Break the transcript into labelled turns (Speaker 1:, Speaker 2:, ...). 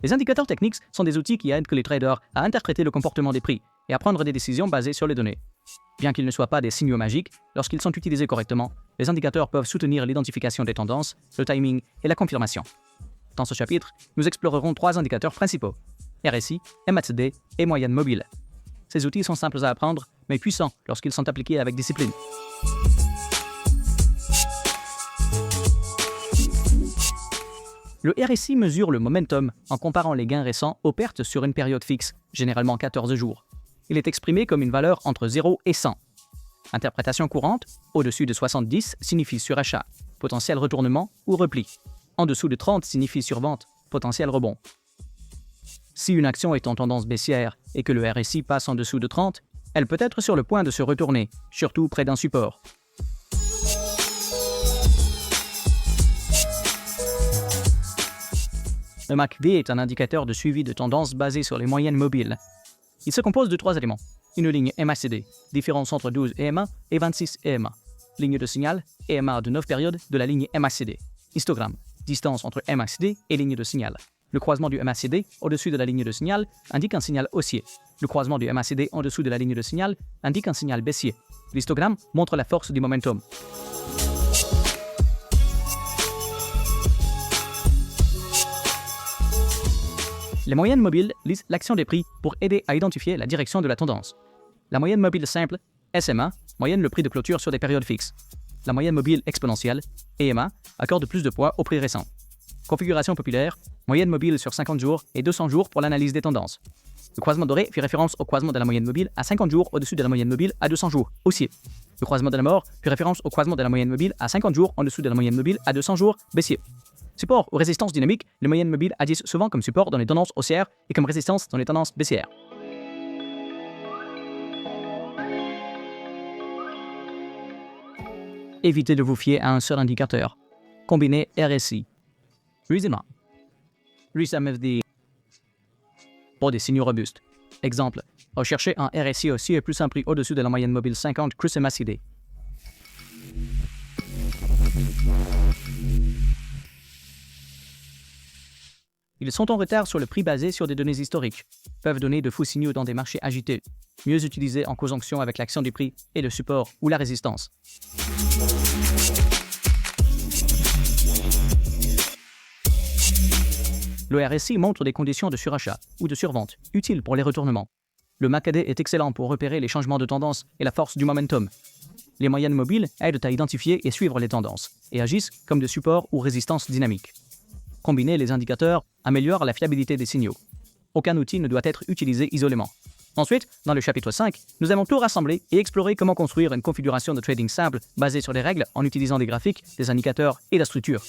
Speaker 1: Les indicateurs techniques sont des outils qui aident les traders à interpréter le comportement des prix et à prendre des décisions basées sur les données. Bien qu'ils ne soient pas des signaux magiques, lorsqu'ils sont utilisés correctement, les indicateurs peuvent soutenir l'identification des tendances, le timing et la confirmation. Dans ce chapitre, nous explorerons 3 indicateurs principaux: RSI, MACD et moyenne mobile. Ces outils sont simples à apprendre, mais puissants lorsqu'ils sont appliqués avec discipline. Le RSI mesure le momentum en comparant les gains récents aux pertes sur une période fixe, généralement 14 jours. Il est exprimé comme une valeur entre 0 et 100. Interprétation courante, au-dessus de 70 signifie surachat, potentiel retournement ou repli. En dessous de 30 signifie survente, potentiel rebond. Si une action est en tendance baissière et que le RSI passe en dessous de 30, elle peut être sur le point de se retourner, surtout près d'un support. Le MACD est un indicateur de suivi de tendance basé sur les moyennes mobiles. Il se compose de 3 éléments. Une ligne MACD, différence entre 12 EMA et 26 EMA. Ligne de signal, EMA de 9 périodes de la ligne MACD. Histogramme, distance entre MACD et ligne de signal. Le croisement du MACD au-dessus de la ligne de signal indique un signal haussier. Le croisement du MACD en dessous de la ligne de signal indique un signal baissier. L'histogramme montre la force du momentum. Les moyennes mobiles lisent l'action des prix pour aider à identifier la direction de la tendance. La moyenne mobile simple, SMA, moyenne le prix de clôture sur des périodes fixes. La moyenne mobile exponentielle, EMA, accorde plus de poids au prix récent. Configuration populaire, moyenne mobile sur 50 jours et 200 jours pour l'analyse des tendances. Le croisement doré fait référence au croisement de la moyenne mobile à 50 jours au-dessus de la moyenne mobile à 200 jours, haussier. Le croisement de la mort fait référence au croisement de la moyenne mobile à 50 jours en dessous de la moyenne mobile à 200 jours, baissier. Support ou résistance dynamique, les moyennes mobiles agissent souvent comme support dans les tendances haussières et comme résistance dans les tendances baissières. Évitez de vous fier à un seul indicateur. Combinez RSI. RSI MFD pour des signaux robustes. Exemple, recherchez un RSI haussier et plus un prix au-dessus de la moyenne mobile 50 MACD. Ils sont en retard sur le prix basé sur des données historiques, peuvent donner de faux signaux dans des marchés agités, mieux utilisés en conjonction avec l'action du prix et le support ou la résistance. Le RSI montre des conditions de surachat ou de survente, utiles pour les retournements. Le MACD est excellent pour repérer les changements de tendance et la force du momentum. Les moyennes mobiles aident à identifier et suivre les tendances, et agissent comme des supports ou résistances dynamiques. Combiner les indicateurs améliore la fiabilité des signaux. Aucun outil ne doit être utilisé isolément. Ensuite, dans le chapitre 5, nous allons tout rassembler et explorer comment construire une configuration de trading simple basée sur des règles en utilisant des graphiques, des indicateurs et la structure.